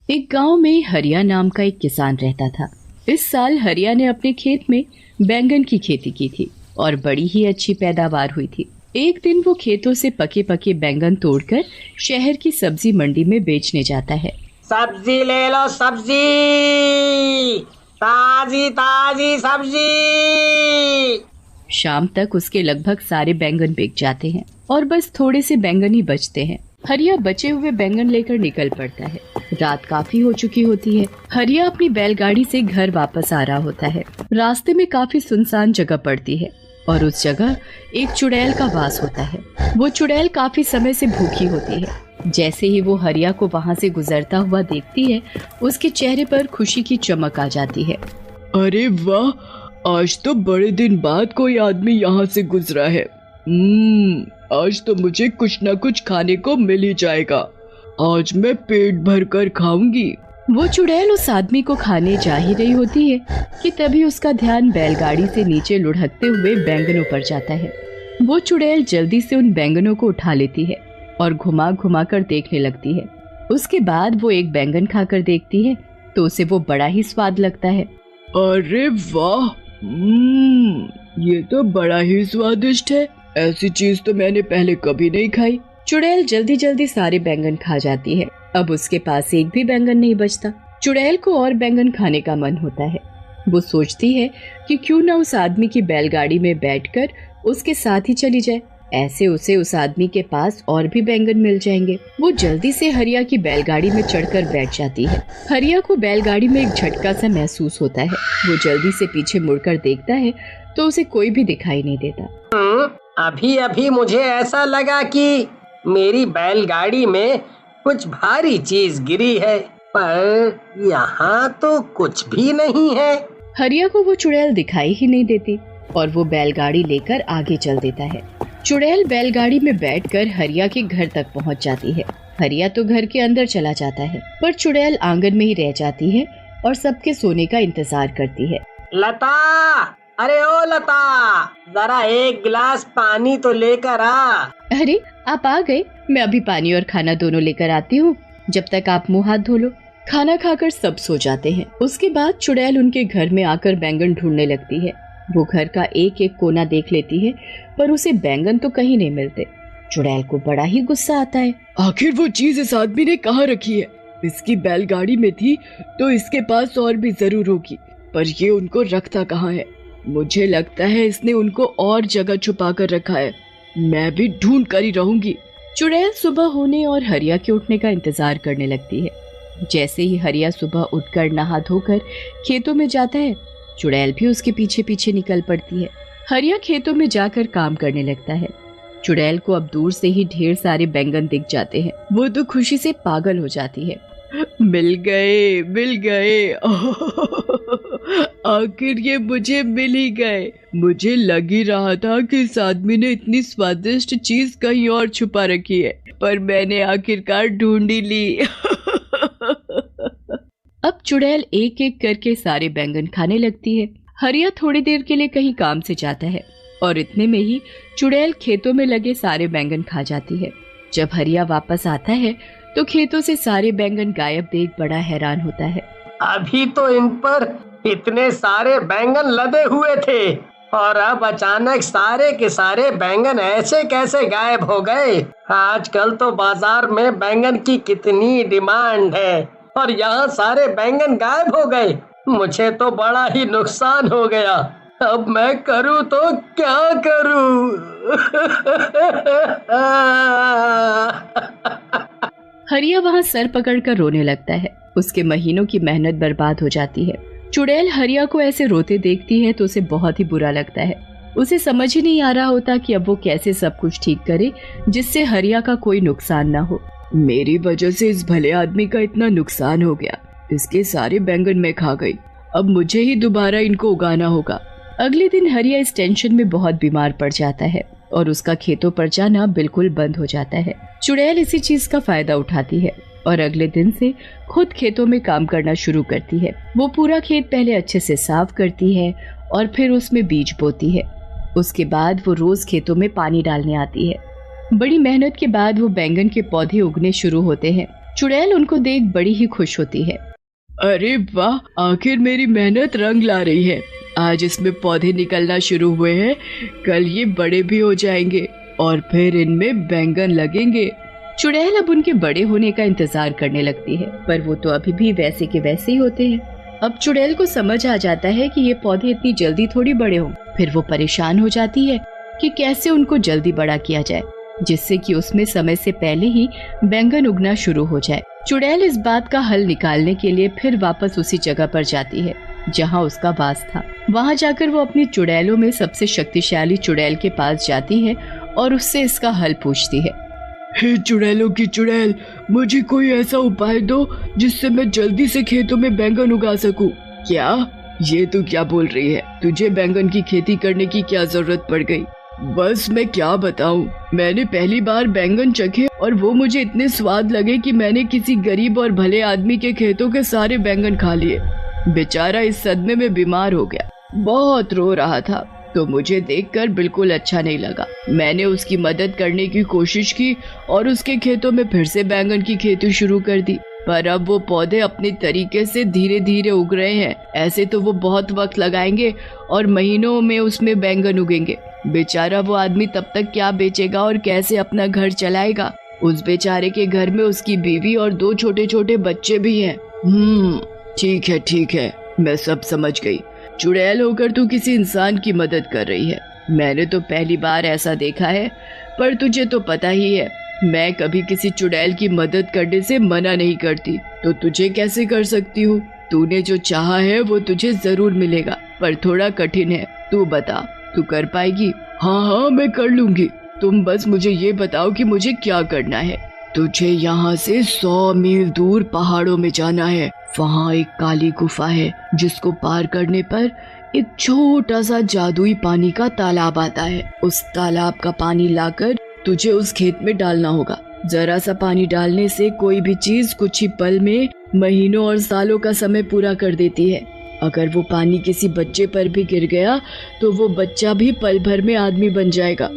एक गांव में हरिया नाम का एक किसान रहता था। इस साल हरिया ने अपने खेत में बैंगन की खेती की थी और बड़ी ही अच्छी पैदावार हुई थी। एक दिन वो खेतों से पके पके बैंगन तोड़कर शहर की सब्जी मंडी में बेचने जाता है। सब्जी ले लो, सब्जी ताजी ताजी सब्जी। शाम तक उसके लगभग सारे बैंगन बिक जाते हैं और बस थोड़े से बैंगन ही बचते हैं। हरिया बचे हुए बैंगन लेकर निकल पड़ता है। रात काफी हो चुकी होती है। हरिया अपनी बैलगाड़ी से घर वापस आ रहा होता है। रास्ते में काफी सुनसान जगह पड़ती है और उस जगह एक चुड़ैल का वास होता है। वो चुड़ैल काफी समय से भूखी होती है। जैसे ही वो हरिया को वहाँ से गुजरता हुआ देखती है, उसके चेहरे पर खुशी की चमक आ जाती है। अरे वाह, आज तो बड़े दिन बाद कोई आदमी यहाँ से गुजरा है। आज तो मुझे कुछ न कुछ खाने को मिल ही जाएगा। आज मैं पेट भर कर खाऊंगी। वो चुड़ैल उस आदमी को खाने जा ही रही होती है कि तभी उसका ध्यान बैलगाड़ी से नीचे लुढ़कते हुए बैंगनों पर जाता है। वो चुड़ैल जल्दी से उन बैंगनों को उठा लेती है और घुमा घुमा कर देखने लगती है। उसके बाद वो एक बैंगन खाकर देखती है तो उसे वो बड़ा ही स्वाद लगता है। अरे वाह, ये तो बड़ा ही स्वादिष्ट है। ऐसी चीज तो मैंने पहले कभी नहीं खाई। चुड़ैल जल्दी जल्दी सारे बैंगन खा जाती है। अब उसके पास एक भी बैंगन नहीं बचता। चुड़ैल को और बैंगन खाने का मन होता है। वो सोचती है कि क्यों ना उस आदमी की बैलगाड़ी में बैठकर उसके साथ ही चली जाए। ऐसे उसे उस आदमी के पास और भी बैंगन मिल जाएंगे। वो जल्दी से हरिया की बैलगाड़ी में चढ़कर बैठ जाती है। हरिया को बैलगाड़ी में एक झटका सा महसूस होता है। वो जल्दी से पीछे मुड़कर देखता है तो उसे कोई भी दिखाई नहीं देता। अभी अभी मुझे ऐसा लगा कि मेरी बैलगाड़ी में कुछ भारी चीज गिरी है, पर यहाँ तो कुछ भी नहीं है। हरिया को वो चुड़ैल दिखाई ही नहीं देती और वो बैलगाड़ी लेकर आगे चल देता है। चुड़ैल बैलगाड़ी में बैठकर हरिया के घर तक पहुँच जाती है। हरिया तो घर के अंदर चला जाता है, पर चुड़ैल आंगन में ही रह जाती है और सबके सोने का इंतजार करती है। लता, अरे ओ लता, जरा एक गिलास पानी तो लेकर आ। अरे आप आ गए, मैं अभी पानी और खाना दोनों लेकर आती हूँ। जब तक आप मुँह हाथ धो लो। खाना खाकर सब सो जाते हैं। उसके बाद चुड़ैल उनके घर में आकर बैंगन ढूंढने लगती है। वो घर का एक एक कोना देख लेती है, पर उसे बैंगन तो कहीं नहीं मिलते। चुड़ैल को बड़ा ही गुस्सा आता है। आखिर वो चीज इस आदमी ने कहाँ रखी है? इसकी बैलगाड़ी में थी तो इसके पास और भी जरूर होगी, पर ये उनको रखता कहाँ है? मुझे लगता है इसने उनको और जगह छुपा कर रखा है। मैं भी ढूंढ कर ही रहूंगी। चुड़ैल सुबह होने और हरिया के उठने का इंतजार करने लगती है। जैसे ही हरिया सुबह उठकर नहा धोकर खेतों में जाता है, चुड़ैल भी उसके पीछे पीछे निकल पड़ती है। हरिया खेतों में जाकर काम करने लगता है। चुड़ैल को अब दूर से ही ढेर सारे बैंगन दिख जाते हैं। वो तो खुशी से पागल हो जाती है। मिल गए, मिल गए। आखिर ये मुझे मिल ही गए। मुझे लग ही रहा था कि इस आदमी ने इतनी स्वादिष्ट चीज कहीं और छुपा रखी है, पर मैंने आखिरकार ढूंढ ही ली। अब चुड़ैल एक एक करके सारे बैंगन खाने लगती है। हरिया थोड़ी देर के लिए कहीं काम से जाता है और इतने में ही चुड़ैल खेतों में लगे सारे बैंगन खा जाती है। जब हरिया वापस आता है तो खेतों से सारे बैंगन गायब देख बड़ा हैरान होता है। अभी तो इन पर इतने सारे बैंगन लदे हुए थे और अब अचानक सारे के सारे बैंगन ऐसे कैसे गायब हो गए? आजकल तो बाजार में बैंगन की कितनी डिमांड है और यहाँ सारे बैंगन गायब हो गए। मुझे तो बड़ा ही नुकसान हो गया। अब मैं करूँ तो क्या करूँ? हरिया वहाँ सर पकड़कर रोने लगता है। उसके महीनों की मेहनत बर्बाद हो जाती है। चुड़ैल हरिया को ऐसे रोते देखती है तो उसे बहुत ही बुरा लगता है। उसे समझ ही नहीं आ रहा होता कि अब वो कैसे सब कुछ ठीक करे जिससे हरिया का कोई नुकसान ना हो। मेरी वजह से इस भले आदमी का इतना नुकसान हो गया। इसके सारे बैंगन मैं खा गई। अब मुझे ही दोबारा इनको उगाना होगा। अगले दिन हरिया इस टेंशन में बहुत बीमार पड़ जाता है और उसका खेतों पर जाना बिल्कुल बंद हो जाता है। चुड़ैल इसी चीज का फायदा उठाती है और अगले दिन से खुद खेतों में काम करना शुरू करती है। वो पूरा खेत पहले अच्छे से साफ करती है और फिर उसमें बीज बोती है। उसके बाद वो रोज खेतों में पानी डालने आती है। बड़ी मेहनत के बाद वो बैंगन के पौधे उगने शुरू होते हैं। चुड़ैल उनको देख बड़ी ही खुश होती है। अरे वाह, आखिर मेरी मेहनत रंग ला रही है। आज इसमें पौधे निकलना शुरू हुए हैं, कल ये बड़े भी हो जाएंगे और फिर इनमें बैंगन लगेंगे। चुड़ैल अब उनके बड़े होने का इंतजार करने लगती है, पर वो तो अभी भी वैसे के वैसे ही होते हैं। अब चुड़ैल को समझ आ जाता है कि ये पौधे इतनी जल्दी थोड़ी बड़े हों। फिर वो परेशान हो जाती है कि कैसे उनको जल्दी बड़ा किया जाए, जिससे कि उसमें समय से पहले ही बैंगन उगना शुरू हो जाए। चुड़ैल इस बात का हल निकालने के लिए फिर वापस उसी जगह पर जाती है जहाँ उसका वास था। वहाँ जाकर वो अपनी चुड़ैलों में सबसे शक्तिशाली चुड़ैल के पास जाती है और उससे इसका हल पूछती है। हे चुड़ैलों की चुड़ैल, मुझे कोई ऐसा उपाय दो जिससे मैं जल्दी से खेतों में बैंगन उगा सकूं। क्या? ये तू क्या बोल रही है? तुझे बैंगन की खेती करने की क्या जरूरत पड़ गई? बस मैं क्या बताऊं, मैंने पहली बार बैंगन चखे और वो मुझे इतने स्वाद लगे कि मैंने किसी गरीब और भले आदमी के खेतों के सारे बैंगन खा लिए। बेचारा इस सदमे में बीमार हो गया, बहुत रो रहा था, तो मुझे देखकर बिल्कुल अच्छा नहीं लगा। मैंने उसकी मदद करने की कोशिश की और उसके खेतों में फिर से बैंगन की खेती शुरू कर दी, पर अब वो पौधे अपने तरीके से धीरे धीरे उग रहे हैं। ऐसे तो वो बहुत वक्त लगाएंगे और महीनों में उसमें बैंगन उगेंगे। बेचारा वो आदमी तब तक क्या बेचेगा और कैसे अपना घर चलाएगा? उस बेचारे के घर में उसकी बीवी और 2 छोटे छोटे बच्चे भी हैं। ठीक है, मैं सब समझ गई। चुड़ैल होकर तू किसी इंसान की मदद कर रही है। मैंने तो पहली बार ऐसा देखा है, पर तुझे तो पता ही है मैं कभी किसी चुड़ैल की मदद करने से मना नहीं करती, तो तुझे कैसे कर सकती हूँ? तूने जो चाहा है वो तुझे जरूर मिलेगा, पर थोड़ा कठिन है। तू बता, तू कर पाएगी? हाँ, मैं कर लूंगी। तुम बस मुझे ये बताओ कि मुझे क्या करना है। तुझे यहाँ से 100 मील दूर पहाड़ों में जाना है। वहाँ एक काली गुफा है जिसको पार करने पर एक छोटा सा जादुई पानी का तालाब आता है। उस तालाब का पानी लाकर तुझे उस खेत में डालना होगा। जरा सा पानी डालने से कोई भी चीज कुछ ही पल में महीनों और सालों का समय पूरा कर देती है। अगर वो पानी किसी बच्चे पर भी गिर गया तो वो बच्चा भी पल भर में आदमी बन जाएगा।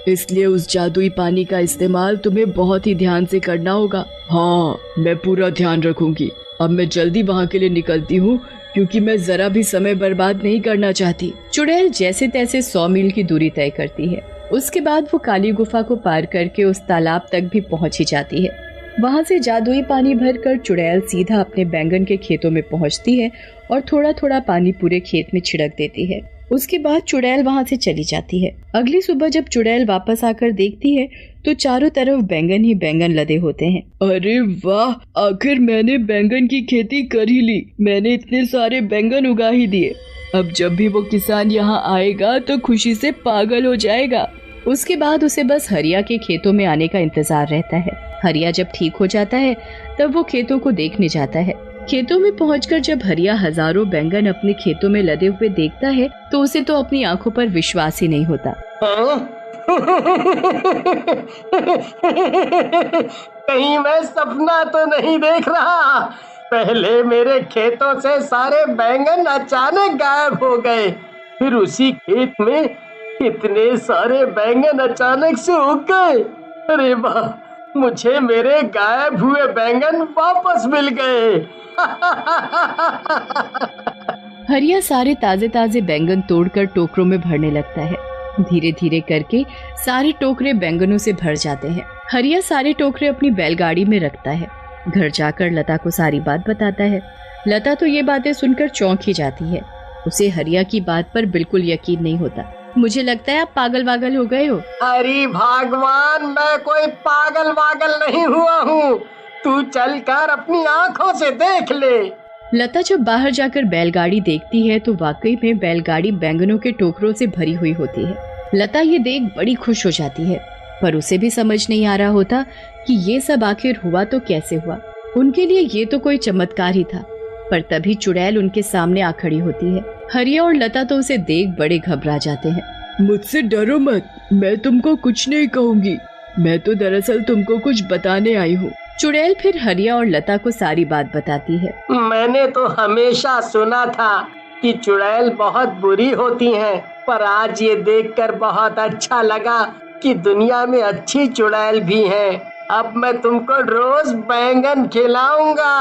इसलिए उस जादुई पानी का इस्तेमाल तुम्हें बहुत ही ध्यान से करना होगा। हाँ, मैं पूरा ध्यान रखूंगी। अब मैं जल्दी वहाँ के लिए निकलती हूँ, क्योंकि मैं जरा भी समय बर्बाद नहीं करना चाहती। चुड़ैल जैसे तैसे 100 मील की दूरी तय करती है। उसके बाद वो काली गुफा को पार करके उस तालाब तक भी पहुंच ही जाती है। वहां से जादुई पानी भरकर चुड़ैल सीधा अपने बैंगन के खेतों में पहुंचती है और थोड़ा थोड़ा पानी पूरे खेत में छिड़क देती है। उसके बाद चुड़ैल वहां से चली जाती है। अगली सुबह जब चुड़ैल वापस आकर देखती है तो चारों तरफ बैंगन ही बैंगन लदे होते हैं। अरे वाह, आखिर मैंने बैंगन की खेती कर ही ली। मैंने इतने सारे बैंगन उगा ही दिए। अब जब भी वो किसान यहाँ आएगा तो खुशी से पागल हो जाएगा। उसके बाद उसे बस हरिया के खेतों में आने का इंतजार रहता है। हरिया जब ठीक हो जाता है तब वो खेतों को देखने जाता है। खेतों में पहुंचकर जब हरिया हजारों बैंगन अपने खेतों में लदे हुए देखता है तो उसे तो अपनी आंखों पर विश्वास ही नहीं होता। कहीं मैं सपना तो नहीं देख रहा? पहले मेरे खेतों से सारे बैंगन अचानक गायब हो गए, फिर उसी खेत में इतने सारे बैंगन अचानक से उग गए। अरे वाह, मुझे मेरे गायब हुए बैंगन वापस मिल गए। हरिया सारे ताजे ताजे बैंगन तोड़कर टोकरों में भरने लगता है। धीरे धीरे करके सारे टोकरे बैंगनों से भर जाते हैं। हरिया सारे टोकरे अपनी बैलगाड़ी में रखता है। घर जाकर लता को सारी बात बताता है। लता तो ये बातें सुनकर चौंक ही जाती है। उसे हरिया की बात पर बिल्कुल यकीन नहीं होता। मुझे लगता है आप पागल वागल हो गए हो। अरे भगवान, मैं कोई पागल वागल नहीं हुआ हूँ। तू चलकर अपनी आँखों से देख ले। लता जब बाहर जाकर बैलगाड़ी देखती है तो वाकई में बैलगाड़ी बैंगनों के टोकरों से भरी हुई होती है। लता ये देख बड़ी खुश हो जाती है, पर उसे भी समझ नहीं आ रहा होता कि ये सब आखिर हुआ तो कैसे हुआ। उनके लिए ये तो कोई चमत्कार ही था। पर तभी चुड़ैल उनके सामने आ खड़ी होती है। हरिया और लता तो उसे देख बड़े घबरा जाते हैं। मुझसे डरो मत, मैं तुमको कुछ नहीं कहूँगी। मैं तो दरअसल तुमको कुछ बताने आई हूँ। चुड़ैल फिर हरिया और लता को सारी बात बताती है। मैंने तो हमेशा सुना था कि चुड़ैल बहुत बुरी होती हैं, पर आज ये देखकर बहुत अच्छा लगा कि दुनिया में अच्छी चुड़ैल भी हैं। अब मैं तुमको रोज बैंगन खिलाऊंगा।